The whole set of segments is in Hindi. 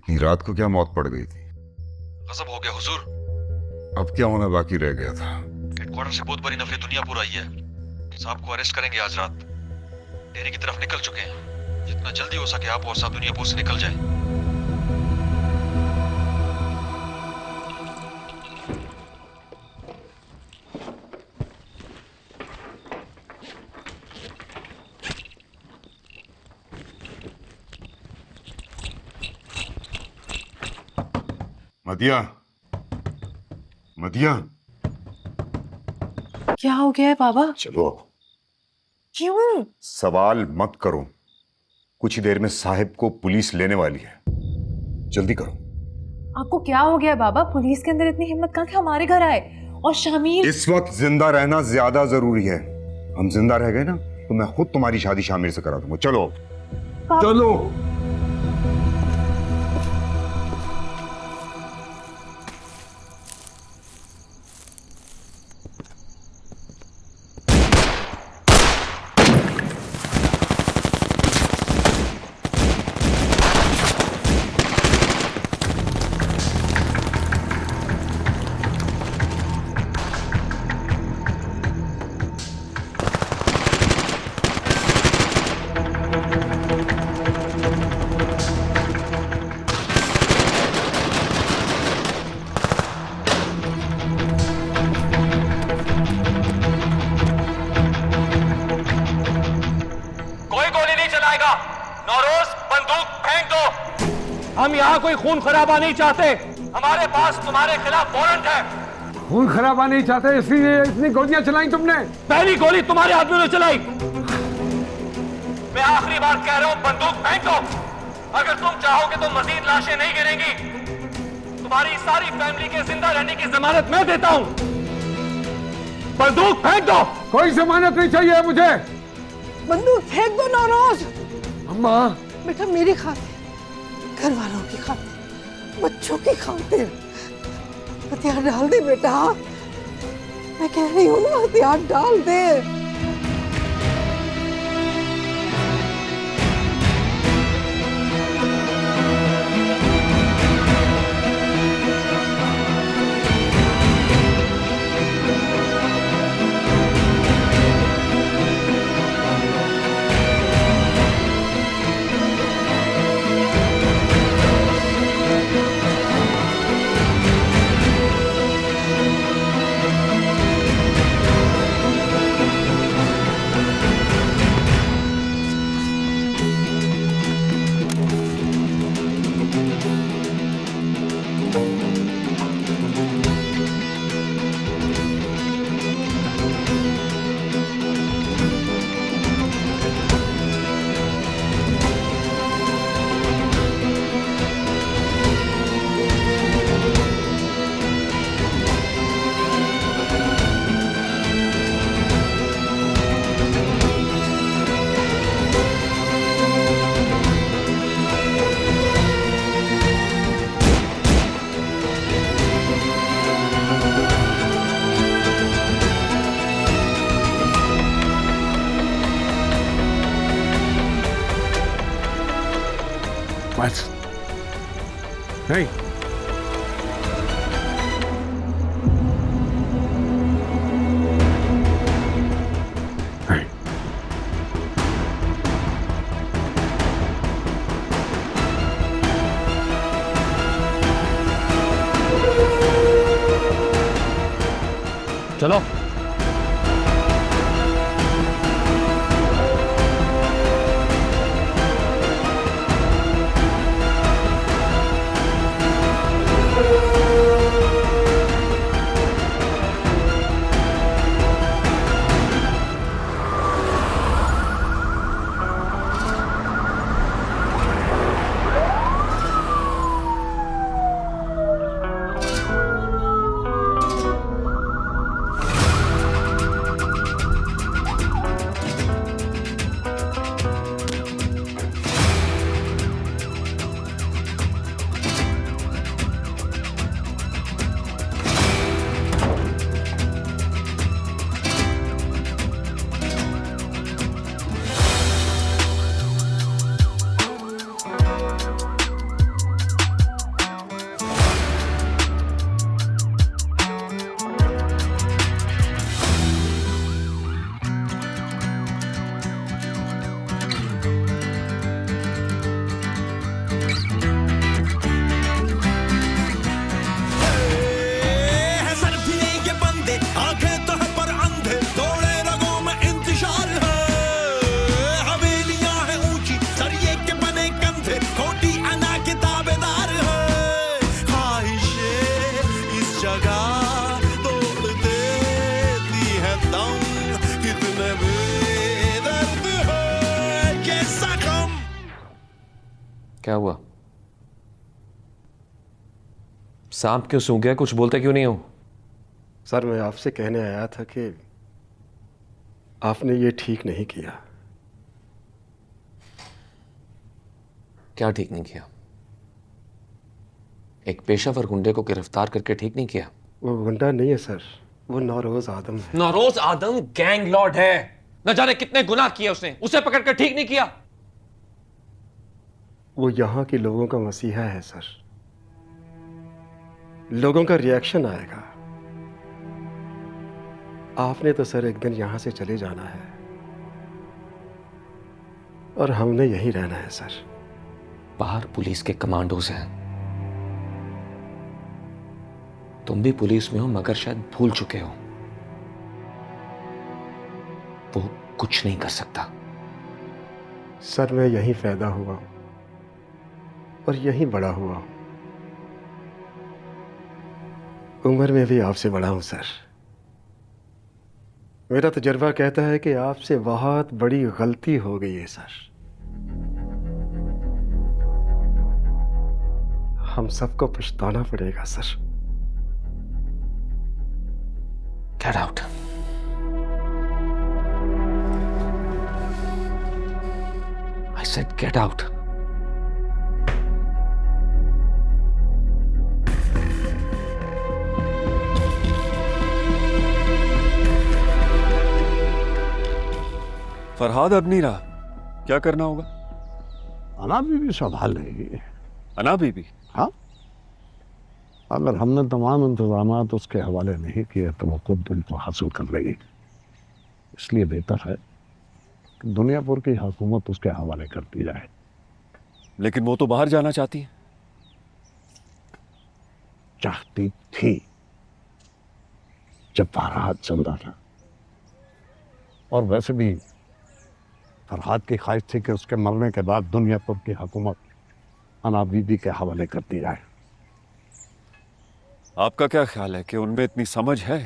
इतनी रात को क्या मौत पड़ गई थी? गजब हो गया हुजूर। अब क्या होना बाकी रह गया था? हेडक्वार्टर से बहुत बड़ी नफरी दुनिया पूर आई है। साहब को अरेस्ट करेंगे आज रात। डेरे की तरफ निकल चुके हैं। जितना जल्दी हो सके आप और साहब दुनिया पूर से निकल जाए। मदिया, मदिया, क्या हो गया है बाबा? चलो। क्यों? सवाल मत करो। कुछ ही देर में साहिब को पुलिस लेने वाली है। जल्दी करो। आपको क्या हो गया है बाबा? पुलिस के अंदर इतनी हिम्मत कहाँ कि हमारे घर आए? और शामिर? इस वक्त जिंदा रहना ज्यादा जरूरी है। हम जिंदा रह गए ना तो मैं खुद तुम्हारी शादी शामिर से करा दूंगा। चलो चलो। नौरोज, बंदूक फेंक दो। हम यहाँ कोई खून खराबा नहीं चाहते। हमारे पास तुम्हारे खिलाफ वारंट है। खून खराबा नहीं चाहते इसलिए इतनी गोलियां चलाई तुमने? पहली गोली तुम्हारे आदमियों ने चलाई। मैं आखिरी बार कह रहा हूँ, बंदूक फेंक दो। अगर तुम चाहोगे तो मजीद लाशें नहीं गिरेंगी। तुम्हारी सारी फैमिली के जिंदा रहने की जमानत मैं देता हूँ। बंदूक फेंक दो। कोई जमानत नहीं चाहिए मुझे। बंदूक फेंक दो नौरोज। अम्मा, बेटा मेरी खातिर, घर वालों की खातिर, बच्चों की खातिर हथियार डाल दे बेटा। मैं कह रही हूँ ना, हथियार डाल दे। बस नहीं। नहीं। चलो। क्या हुआ? सांप क्यों सूंघ गया? कुछ बोलते क्यों नहीं हो? सर मैं आपसे कहने आया था कि आपने ये ठीक नहीं किया। क्या ठीक नहीं किया? एक पेशावर गुंडे को गिरफ्तार करके ठीक नहीं किया? वो गुंडा नहीं है सर, वो नौरोज आदम है। नौरोज आदम गैंग लॉर्ड है, न जाने कितने गुनाह किए उसने, उसे पकड़कर ठीक नहीं किया। वो यहाँ के लोगों का मसीहा है सर, लोगों का रिएक्शन आएगा। आपने तो सर एक दिन यहां से चले जाना है और हमने यहीं रहना है सर। बाहर पुलिस के कमांडोज हैं, तुम भी पुलिस में हो मगर शायद भूल चुके हो, वो कुछ नहीं कर सकता। सर मैं यहीं पैदा हुआ हूं और यहीं बड़ा हुआ हूं, उम्र में भी आपसे बड़ा हूं सर। मेरा तजर्बा कहता है कि आपसे बहुत बड़ी गलती हो गई है सर। हम सबको पछताना पड़ेगा sir. Get out. I said get out. Farhad अब नहीं रहा, क्या करना होगा? अना बीबी संभाल लेगी। अना बीबी? हाँ, अगर हमने तमाम इंतजाम उसके हवाले नहीं किए तो वो खुद दिल को हासिल कर लेगी। इसलिए बेहतर है कि दुनियापुर की हुकूमत उसके हवाले कर दी जाए। लेकिन वो तो बाहर जाना चाहती है। चाहती थी जब फरहाद जिंदा था, और वैसे भी फरहाद की ख्वाहिश थी कि उसके मरने के बाद दुनियापुर की हुकूमत अना बीबी के हवाले कर दी जाए। आपका क्या ख्याल है कि उनमें इतनी समझ है?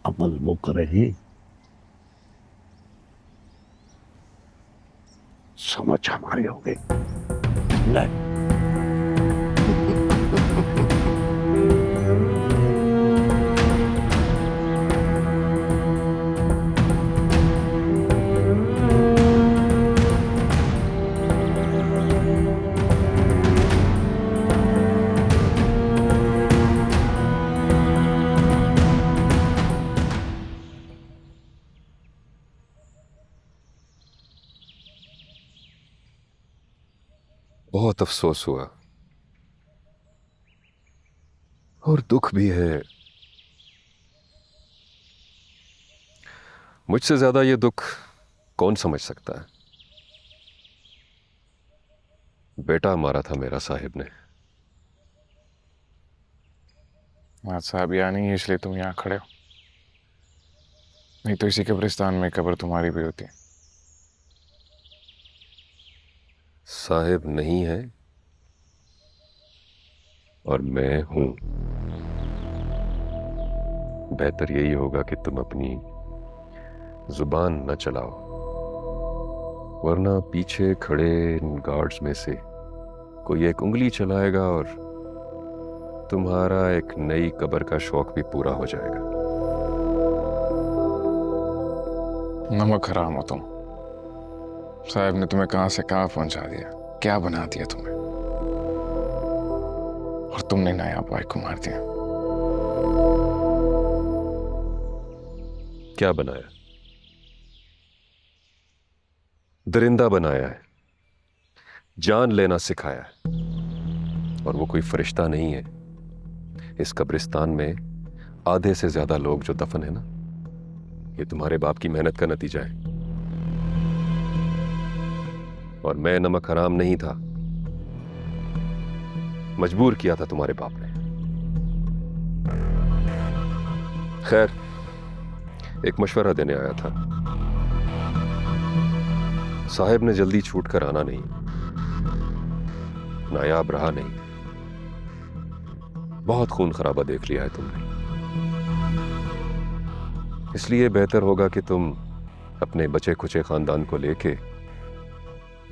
अमल वो करेगी, समझ हमारी होगी। नहीं, बहुत अफसोस हुआ और दुख भी है। मुझसे ज्यादा ये दुख कौन समझ सकता है? बेटा मारा था मेरा साहिब ने। साहब यहाँ नहीं है इसलिए तुम यहाँ खड़े हो, नहीं तो इसी कब्रिस्तान में कब्र तुम्हारी भी होती। साहिब नहीं है और मैं हूं। बेहतर यही होगा कि तुम अपनी जुबान न चलाओ, वरना पीछे खड़े इन गार्ड्स में से कोई एक उंगली चलाएगा और तुम्हारा एक नई कब्र का शौक भी पूरा हो जाएगा। नमक हराम हो तुम। साहब ने तुम्हें कहां से कहां पहुंचा दिया, क्या बना दिया तुम्हें, और तुमने नया भाई को मार दिया। क्या बनाया? दरिंदा बनाया है, जान लेना सिखाया है। और वो कोई फरिश्ता नहीं है। इस कब्रिस्तान में आधे से ज्यादा लोग जो दफन है ना, ये तुम्हारे बाप की मेहनत का नतीजा है। और मैं नमक हराम नहीं था, मजबूर किया था तुम्हारे बाप ने। खैर, एक मशवरा देने आया था। साहिब ने जल्दी छूट कर आना नहीं, नायाब रहा नहीं। बहुत खून खराबा देख लिया है तुमने। इसलिए बेहतर होगा कि तुम अपने बचे खुचे खानदान को लेके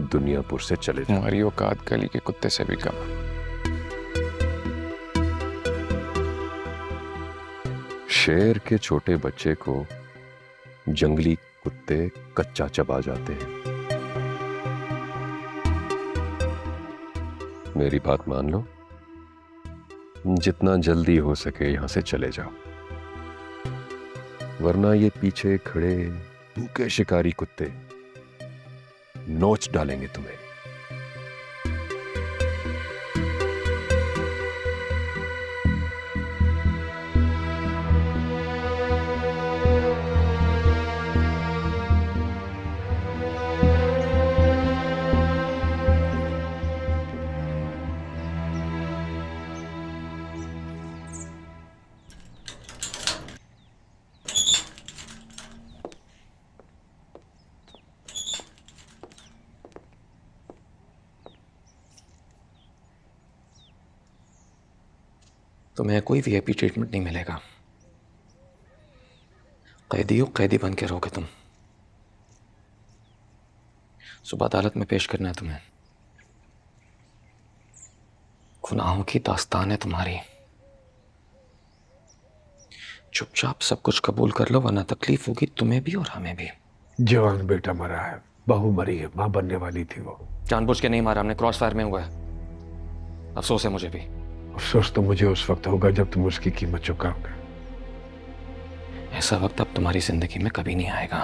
दुनियापुर से चले जाओ। तुम्हारी औकात गली के कुत्ते से भी कम है। शेर के छोटे बच्चे को जंगली कुत्ते कच्चा चबा जाते हैं। मेरी बात मान लो, जितना जल्दी हो सके यहां से चले जाओ, वरना ये पीछे खड़े भूखे शिकारी कुत्ते नोच डालेंगे तुम्हें। तुम्हें कोई वीआईपी ट्रीटमेंट नहीं मिलेगा। कैदी हो, कैदी बन के रहोगे तुम। सुबह अदालत में पेश करना है तुम्हें। गुनाहों की दास्तान है तुम्हारी। चुपचाप सब कुछ कबूल कर लो, वरना तकलीफ होगी तुम्हें भी और हमें भी। जवान बेटा मरा है, बहू मरी है, मां बनने वाली थी वो। जानबूझ के नहीं मारा, हमने क्रॉस फायर में हुआ है। अफसोस है मुझे भी। अफसोस तो मुझे उस वक्त होगा जब तुम उसकी कीमत चुकाओगे। ऐसा वक्त अब तुम्हारी जिंदगी में कभी नहीं आएगा।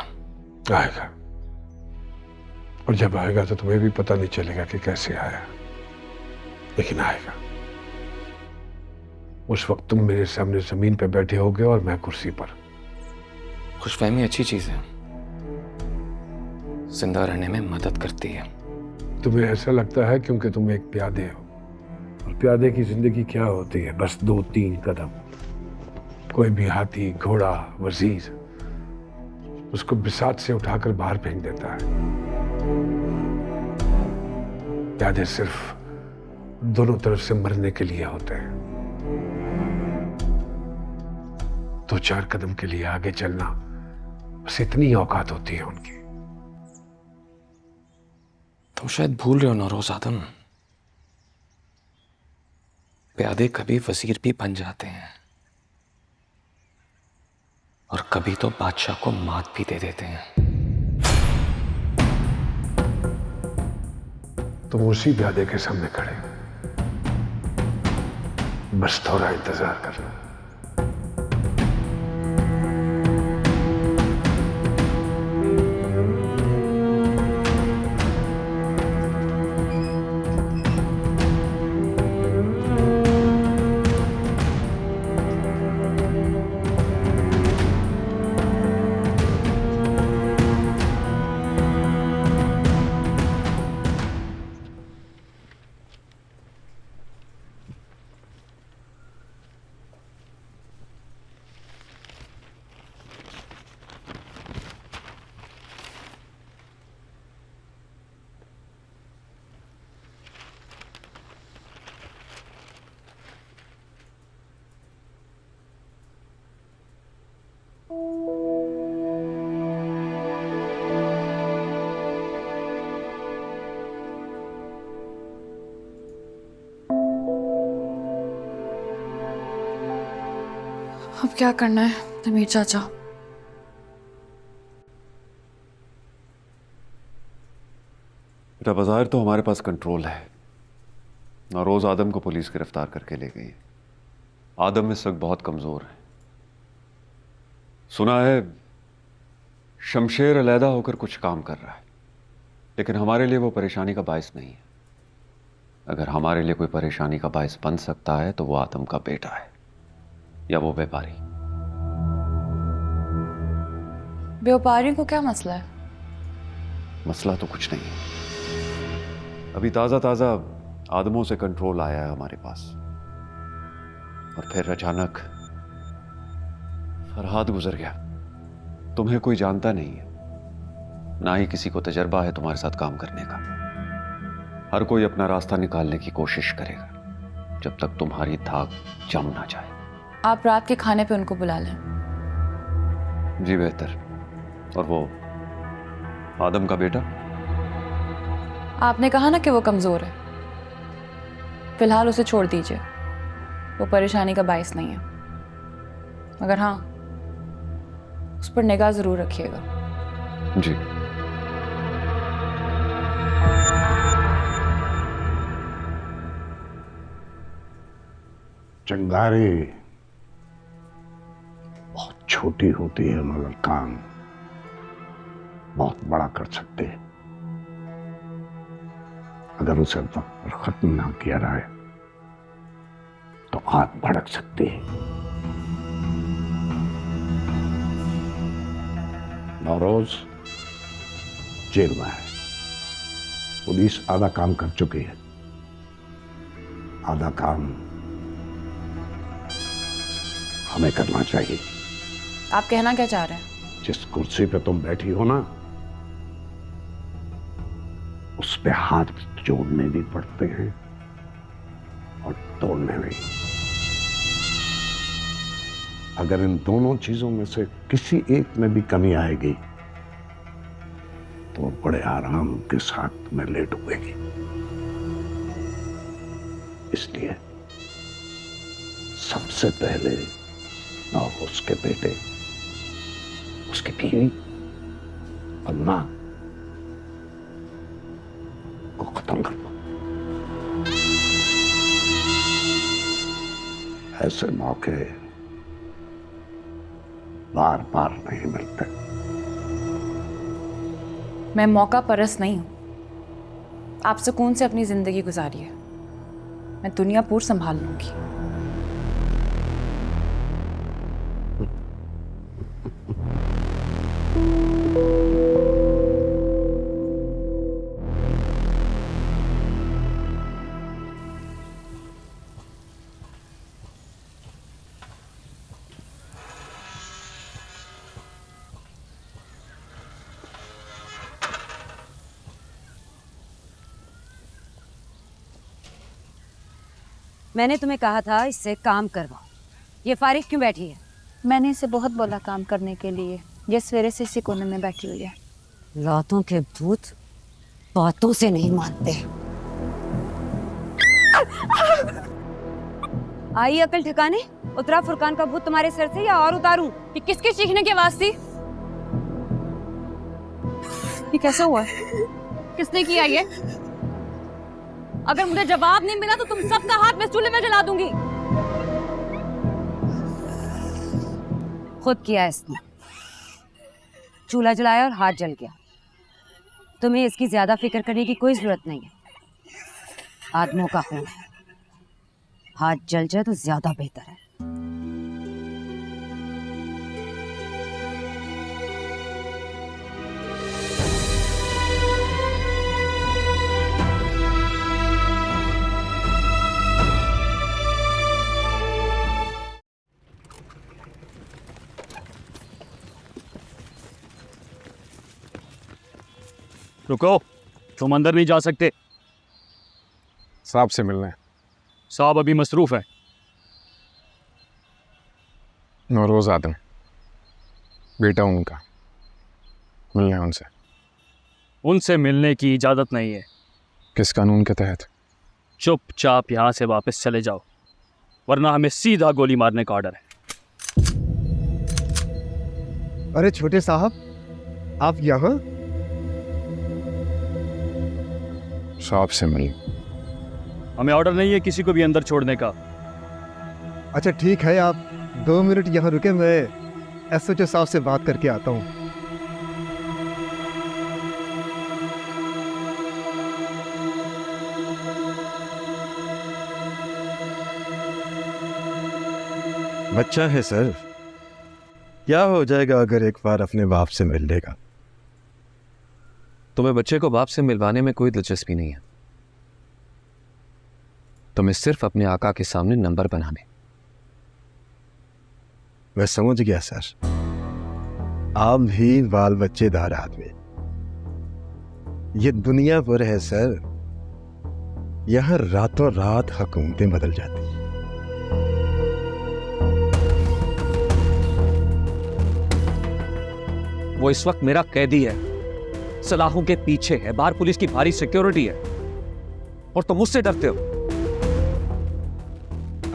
आएगा, और जब आएगा तो तुम्हें भी पता नहीं चलेगा कि कैसे आया, लेकिन आएगा। उस वक्त तुम मेरे सामने जमीन पे बैठे होगे और मैं कुर्सी पर। खुशफहमी अच्छी चीज है, जिंदा रहने में मदद करती है। तुम्हें ऐसा लगता है क्योंकि तुम एक प्यादे हो, और प्यादे की जिंदगी क्या होती है? बस 2-3 कदम। कोई भी हाथी, घोड़ा, वजीर उसको बिसात से उठाकर बाहर फेंक देता है। प्यादे सिर्फ दोनों तरफ से मरने के लिए होते हैं। 2-4 कदम के लिए आगे चलना, बस इतनी औकात होती है उनकी। तुम शायद भूल रहे हो नौरोज आदम, प्यादे कभी वजीर भी बन जाते हैं, और कभी तो बादशाह को मात भी दे देते हैं। तुम उसी प्यादे के सामने खड़े, बस थोड़ा इंतजार कर लो। अब क्या करना है अमीर चाचा? बेटा, बाजार तो हमारे पास कंट्रोल है। नौरोज आदम को पुलिस गिरफ्तार करके ले गई है। आदम इस वक्त बहुत कमजोर है। सुना है शमशेर अलहदा होकर कुछ काम कर रहा है, लेकिन हमारे लिए वो परेशानी का बायस नहीं है। अगर हमारे लिए कोई परेशानी का बायस बन सकता है तो वो आदम का बेटा है, या वो व्यापारी। व्यापारी को क्या मसला है? मसला तो कुछ नहीं है। अभी ताजा ताजा आदमों से कंट्रोल आया है हमारे पास, और फिर अचानक फरहाद गुजर गया। तुम्हें कोई जानता नहीं है, ना ही किसी को तजर्बा है तुम्हारे साथ काम करने का। हर कोई अपना रास्ता निकालने की कोशिश करेगा जब तक तुम्हारी धाक जम ना जाए। आप रात के खाने पे उनको बुला लें। जी बेहतर। और वो आदम का बेटा? आपने कहा ना कि वो कमजोर है, फिलहाल उसे छोड़ दीजिए, वो परेशानी का बायस नहीं है। मगर हाँ, उस पर निगाह जरूर रखिएगा। जी। चिंगारी बहुत छोटी होती है मगर काम बहुत बड़ा कर सकती है। अगर उसे वक्त पर खत्म ना किया जाए तो आग भड़क सकती है। नौरोज जेल में है। पुलिस आधा काम कर चुकी है, आधा काम हमें करना चाहिए। आप कहना क्या चाह रहे हैं? जिस कुर्सी पे तुम बैठी हो ना, उस पे हाथ जोड़ने भी पड़ते हैं और तोड़ने भी। अगर इन दोनों चीजों में से किसी एक में भी कमी आएगी तो बड़े आराम के साथ में लेट हुएगी। इसलिए सबसे पहले और उसके बेटे, उसकी बीवी और मां को खत्म कर दो। ऐसे मौके बार बार नहीं मिलते। मैं मौका परस्त नहीं हूं। आप सुकून से अपनी जिंदगी गुजारिए, मैं दुनिया पूरी संभाल लूंगी। मैंने तुम्हें कहा था इससे काम करवाओ, ये फारिग क्यों बैठी है? मैंने इसे बहुत बोला काम करने के लिए, ये सवेरे से इसी कोने में बैठी हुई है। लातों के भूत बातों से नहीं मानते। आई अकल ठिकाने? उतरा फुरकान का भूत तुम्हारे सर से या और उतारूं? ये किसके चीखने की आवाज थी? ये कैसे हुआ? किसने किया ये? अगर मुझे जवाब नहीं मिला तो तुम सबका हाथ मैं चूल्हे में जला दूंगी। खुद किया इसने, चूल्हा जलाया और हाथ जल गया। तुम्हें इसकी ज्यादा फिक्र करने की कोई जरूरत नहीं है। आदमों का खून है, हाथ जल जाए तो ज्यादा बेहतर है। रुको, तुम अंदर नहीं जा सकते। साहब से मिलना है। साहब अभी मसरूफ है। नौरोज आदम, बेटा उनका, मिलना है उनसे। उनसे मिलने की इजाज़त नहीं है। किस कानून के तहत? चुपचाप यहाँ से वापस चले जाओ, वरना हमें सीधा गोली मारने का ऑर्डर है। अरे छोटे साहब, आप यहाँ? साहब से मिल। हमें ऑर्डर नहीं है किसी को भी अंदर छोड़ने का। अच्छा ठीक है, आप 2 मिनट यहाँ रुके, मैं एसओच साहब से बात करके आता हूँ। बच्चा है सर, क्या हो जाएगा अगर एक बार अपने बाप से मिल लेगा? तुम्हें बच्चे को बाप से मिलवाने में कोई दिलचस्पी नहीं है। तुम्हें सिर्फ अपने आका के सामने नंबर बनाने। मैं समझ गया सर, आप भी बाल बच्चेदार आदमी। ये दुनिया पर है सर, यहां रातों रात हुकूमतें बदल जाती हैं। वो इस वक्त मेरा कैदी है, सलाखों के पीछे है, बाहर पुलिस की भारी सिक्योरिटी है, और तुम मुझसे डरते हो।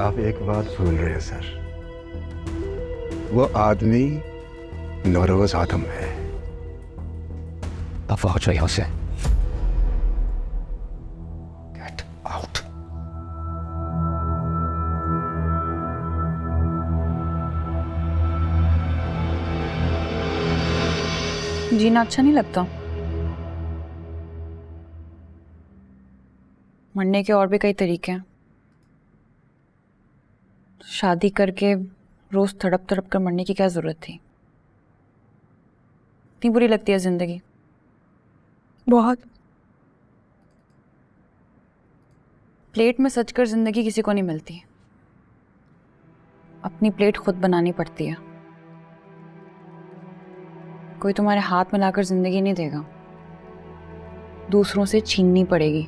आप एक बात भूल रहे हैं सर, वो आदमी नौरोज आदम है। दफा हो जाओ यहां से। Get out. जीना अच्छा नहीं लगता? मरने के और भी कई तरीके हैं। शादी करके रोज तड़प तड़प कर मरने की क्या जरूरत थी? इतनी बुरी लगती है जिंदगी? बहुत। प्लेट में सजकर जिंदगी किसी को नहीं मिलती, अपनी प्लेट खुद बनानी पड़ती है। कोई तुम्हारे हाथ में लाकर जिंदगी नहीं देगा, दूसरों से छीननी पड़ेगी।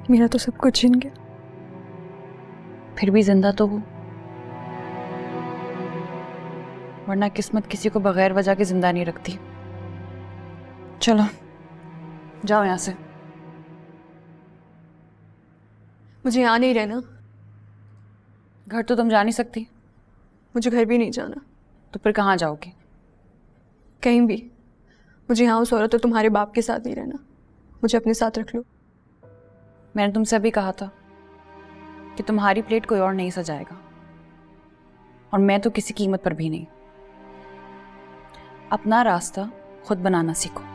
मेरा तो सब कुछ छीन गया, फिर भी जिंदा तो हूं, वरना किस्मत किसी को बगैर वजह के जिंदा नहीं रखती। चलो जाओ यहां से। मुझे यहाँ नहीं रहना। घर तो तुम जा नहीं सकती। मुझे घर भी नहीं जाना। तो फिर कहाँ जाओगे? कहीं भी। मुझे यहाँ उस औरत और तुम्हारे बाप के साथ नहीं रहना। मुझे अपने साथ रख लो। मैंने तुमसे अभी कहा था कि तुम्हारी प्लेट कोई और नहीं सजाएगा, और मैं तो किसी कीमत पर भी नहीं। अपना रास्ता खुद बनाना सीखो।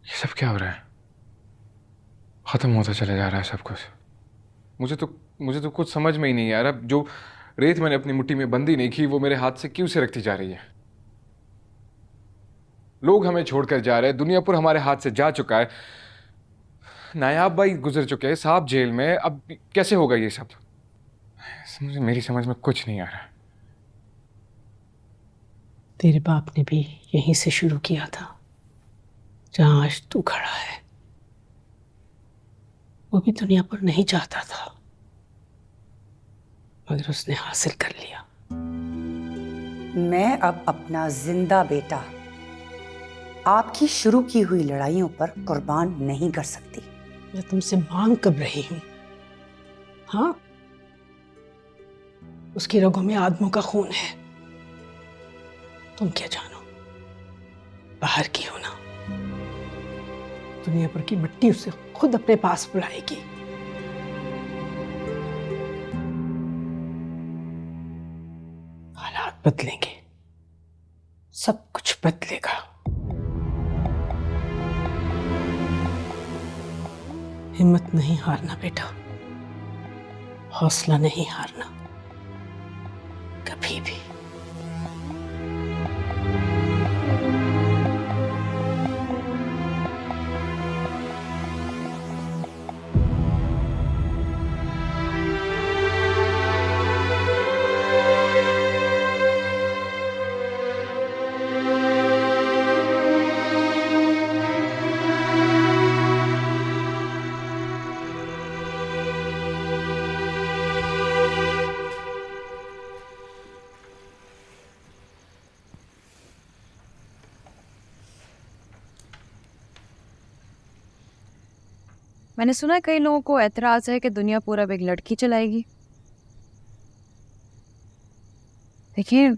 ये सब क्या हो रहा है? खत्म होता चला जा रहा है सब कुछ। मुझे तो कुछ समझ में ही नहीं आ रहा। जो रेत मैंने अपनी मुट्ठी में बंदी नहीं की, वो मेरे हाथ से क्यों से रखती जा रही है। लोग हमें छोड़कर जा रहे हैं, दुनियापुर हमारे हाथ से जा चुका है, नायाब भाई गुजर चुके हैं, साहब जेल में। अब कैसे होगा ये सब? मेरी समझ में कुछ नहीं आ रहा। तेरे बाप ने भी यहीं से शुरू किया था, जहां आज तू खड़ा है। वो भी दुनिया पर नहीं चाहता था, मगर उसने हासिल कर लिया। मैं अब अपना जिंदा बेटा आपकी शुरू की हुई लड़ाइयों पर कुर्बान नहीं कर सकती। मैं तुमसे मांग कर रही हूं। हाँ, उसकी रगों में आदमों का खून है। तुम क्या जानो, बाहर की हो ना। दुनिया भर की मिट्टी उसे खुद अपने पास बुलाएगी। हालात बदलेंगे, सब कुछ बदलेगा। हिम्मत नहीं हारना बेटा, हौसला नहीं हारना कभी भी। मैंने सुना है कई लोगों को एतराज है कि दुनिया पूरा अब एक लड़की चलाएगी। देखिए,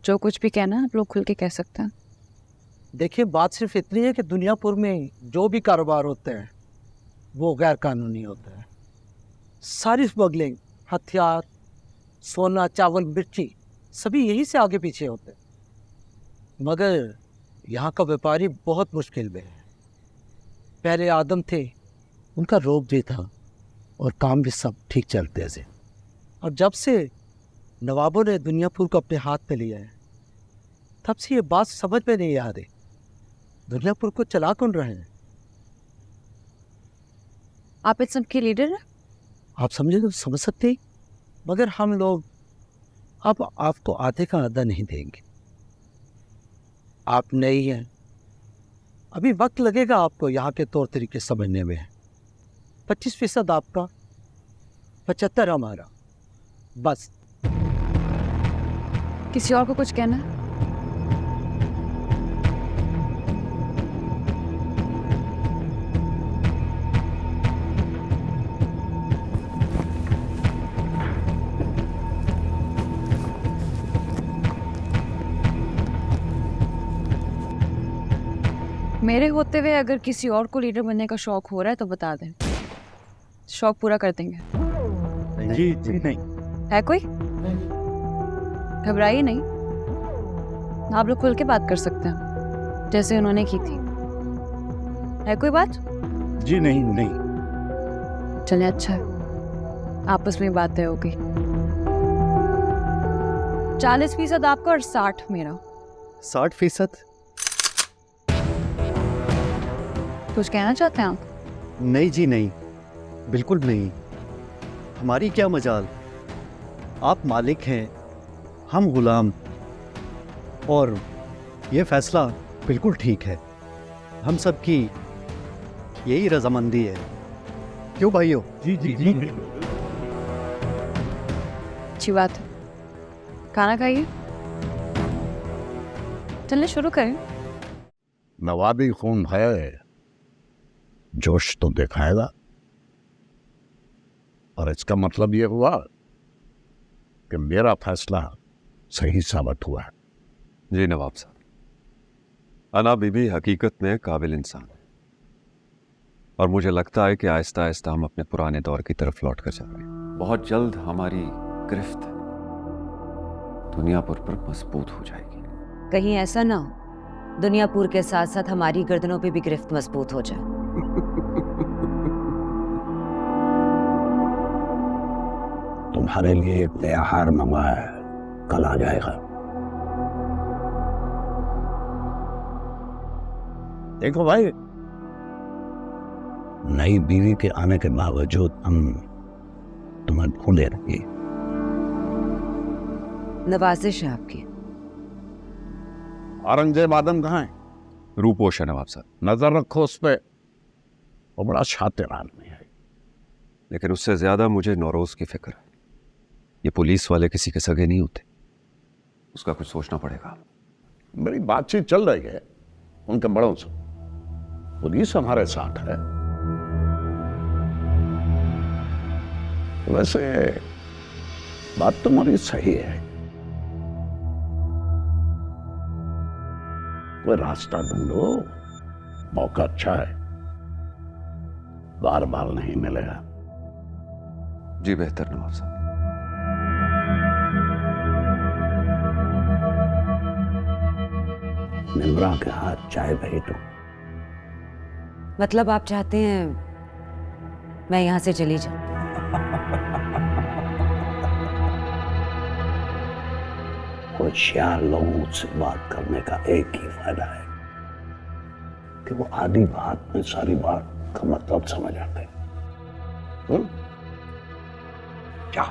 जो कुछ भी कहना आप लोग खुल के कह सकते हैं। देखिए, बात सिर्फ इतनी है कि दुनियापुर में जो भी कारोबार होते हैं वो गैर कानूनी होता है। सारी स्मगलिंग, हथियार, सोना, चावल, मिर्ची, सभी यहीं से आगे पीछे होते हैं। मगर यहाँ का व्यापारी बहुत मुश्किल में है। पहले आदम थे, उनका रोब भी था और काम भी सब ठीक चलते थे। और जब से नवाबों ने दुनियापुर को अपने हाथ में लिया है, तब से ये बात समझ में नहीं आ रही, दुनियापुर को चला कौन रहे हैं। आप इस सब के लीडर हैं? आप समझे तो समझ सकते हैं, मगर हम लोग अब आपको आधे का आधा नहीं देंगे। आप नई हैं, अभी वक्त लगेगा आपको यहाँ के तौर तरीके समझने में। 25% आपका, 75 हमारा, बस। किसी और को कुछ कहना है? मेरे होते हुए अगर किसी और को लीडर बनने का शौक हो रहा है तो बता दें, शौक पूरा कर देंगे। जी जी नहीं। है कोई? घबराइए नहीं, आप लोग खुल के बात कर सकते हैं जैसे उन्होंने की थी। है कोई बात? जी नहीं नहीं। चलिए अच्छा है, आपस में बात तय हो गई। 40% आपका और 60 मेरा। 60%? कुछ कहना चाहते हैं आप? नहीं जी नहीं, बिल्कुल नहीं। हमारी क्या मजाल, आप मालिक हैं, हम गुलाम, और ये फैसला बिल्कुल ठीक है। हम सब की यही रजामंदी है, क्यों भाइयों? जी जी जी। अच्छी बात है, खाना खाइए। चलिए शुरू करें। नवाबी खून है, जोश तो दिखाएगा। और इसका मतलब ये हुआ कि मेरा फैसला सही साबित हुआ है। जी नवाब साहब, अना बीबी हकीकत में काबिल इंसान है, और मुझे लगता है कि आहिस्ता आहिस्ता हम अपने पुराने दौर की तरफ लौट कर जा रहे हैं। बहुत जल्द हमारी गिरफ्त दुनियापुर पर मजबूत हो जाएगी। कहीं ऐसा ना हो दुनियापुर के साथ साथ हमारी गर्दनों पे भी गिरफ्त मजबूत हो जाए। तुम्हारे लिए एक नया हार मंगा है, कल आ जाएगा। देखो भाई, नई बीवी के आने के बावजूद हम तुम्हें ढूंढे रहे। नवाजिश है आपकी। औरंगजेब आदम कहाँ है? रूपोश है नवाब साहब। नजर रखो उस पे, वो बड़ा शातिर आदमी है। लेकिन उससे ज्यादा मुझे नौरोज की फिक्र है। ये पुलिस वाले किसी के सगे नहीं होते, उसका कुछ सोचना पड़ेगा। मेरी बातचीत चल रही है उनके बड़ों से, पुलिस हमारे साथ है। वैसे बात तुम्हारी सही है, कोई रास्ता ढूंढो, मौका अच्छा है, बार बार नहीं मिलेगा। जी बेहतर नवाब साहब। निम्रा के हाथ चाय भेज दो। मतलब आप चाहते हैं मैं यहां से चली जाऊं? होशियार लोगों से बात करने का एक ही फायदा है कि वो आधी बात में सारी बात का मतलब समझ आते हैं। क्या?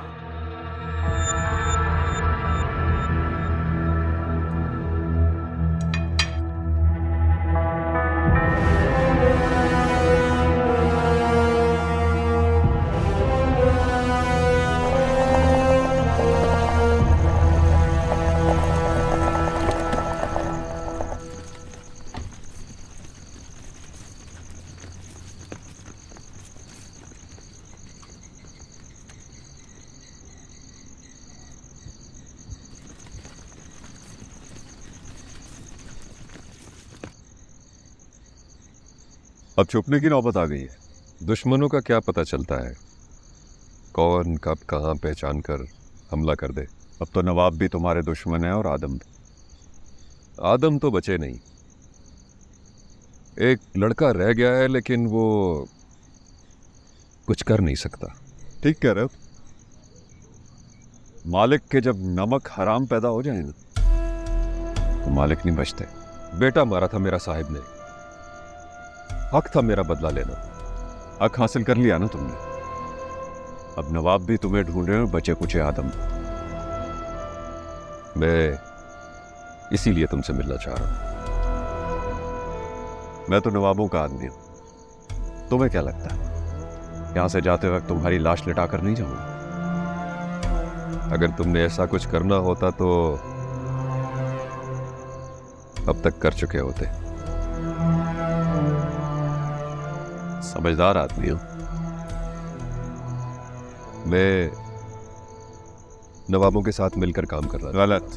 अब छुपने की नौबत आ गई है। दुश्मनों का क्या पता चलता है कौन कब कहां पहचान कर हमला कर दे। अब तो नवाब भी तुम्हारे दुश्मन है और आदम भी। आदम तो बचे नहीं, एक लड़का रह गया है, लेकिन वो कुछ कर नहीं सकता। ठीक कह रहे हो। मालिक के जब नमक हराम पैदा हो जाए ना, तो मालिक नहीं बचते। बेटा मारा था मेरा साहिब ने, हक था मेरा बदला लेना। हक हासिल कर लिया ना तुमने। अब नवाब भी तुम्हें ढूंढ रहे हैं, बचे कुचे आदम। मैं इसीलिए तुमसे मिलना चाह रहा हूं। मैं तो नवाबों का आदमी हूं। तुम्हें क्या लगता है यहां से जाते वक्त तुम्हारी लाश लिटाकर नहीं जाऊंगा? अगर तुमने ऐसा कुछ करना होता तो अब तक कर चुके होते। समझदार आदमी हूं मैं। नवाबों के साथ मिलकर काम कर रहा था। गलत।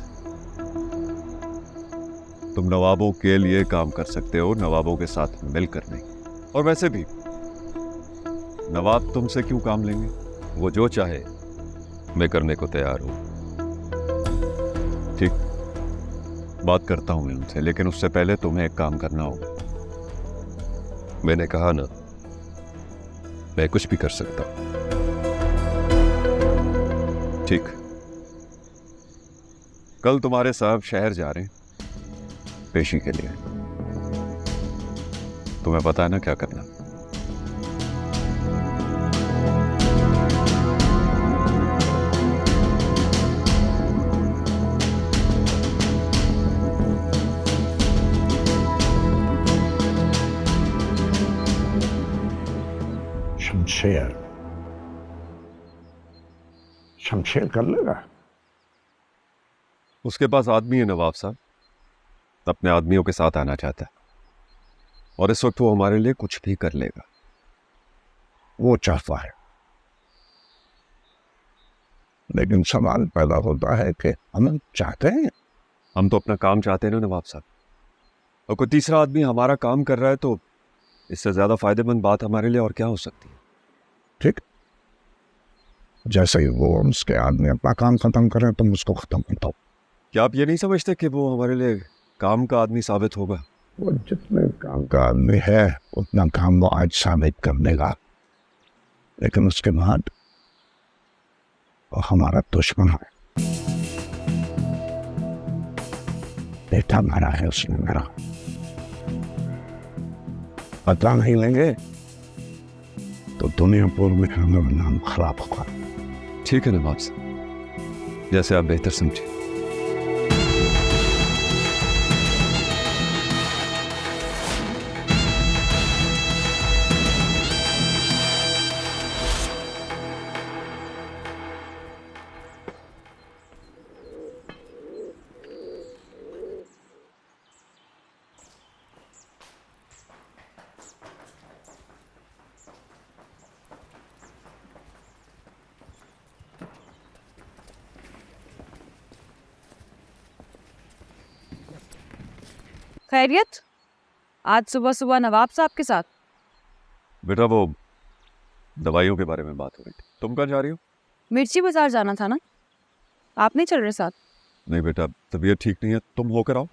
तुम नवाबों के लिए काम कर सकते हो, नवाबों के साथ मिलकर नहीं। और वैसे भी नवाब तुमसे क्यों काम लेंगे? वो जो चाहे मैं करने को तैयार हूं। ठीक, बात करता हूं मैं उनसे, लेकिन उससे पहले तुम्हें एक काम करना होगा। मैंने कहा ना, मैं कुछ भी कर सकता हूं। ठीक, कल तुम्हारे साहब शहर जा रहे हैं पेशी के लिए। तुम्हें पता है ना क्या करना? शमशेर, शमशेर कर लेगा। उसके पास आदमी है नवाब साहब, अपने आदमियों के साथ आना चाहता है और इस वक्त वो हमारे लिए कुछ भी कर लेगा। वो चाहता है, लेकिन सवाल पैदा होता है कि हम चाहते हैं। हम तो अपना काम चाहते हैं ना नवाब साहब, और कोई तीसरा आदमी हमारा काम कर रहा है तो इससे ज्यादा फायदेमंद बात हमारे लिए और क्या हो सकती है? ठीक, जैसे ही वो उसके आदमी अपना काम खत्म करें तुम उसको खत्म कर दो। क्या आप ये नहीं समझते कि वो हमारे लिए काम का आदमी साबित होगा? वो जितने काम का आदमी है उतना काम वो आज साबित कर देगा, लेकिन उसके बाद वो हमारा दुश्मन है। बेटा मारा है उसने मेरा, पता नहीं लेंगे तो दुनियापुर में हमारा नाम खराब होगा। ठीक है नवाब साहब, जैसे आप बेहतर समझे। खैरियत, आज सुबह सुबह नवाब साहब के साथ? बेटा वो दवाइयों के बारे में बात हो रही थी। तुम कहाँ जा रही हो? मिर्ची बाजार जाना था ना, आप नहीं चल रहे साथ? नहीं बेटा, तबीयत ठीक नहीं है, तुम होकर आओ।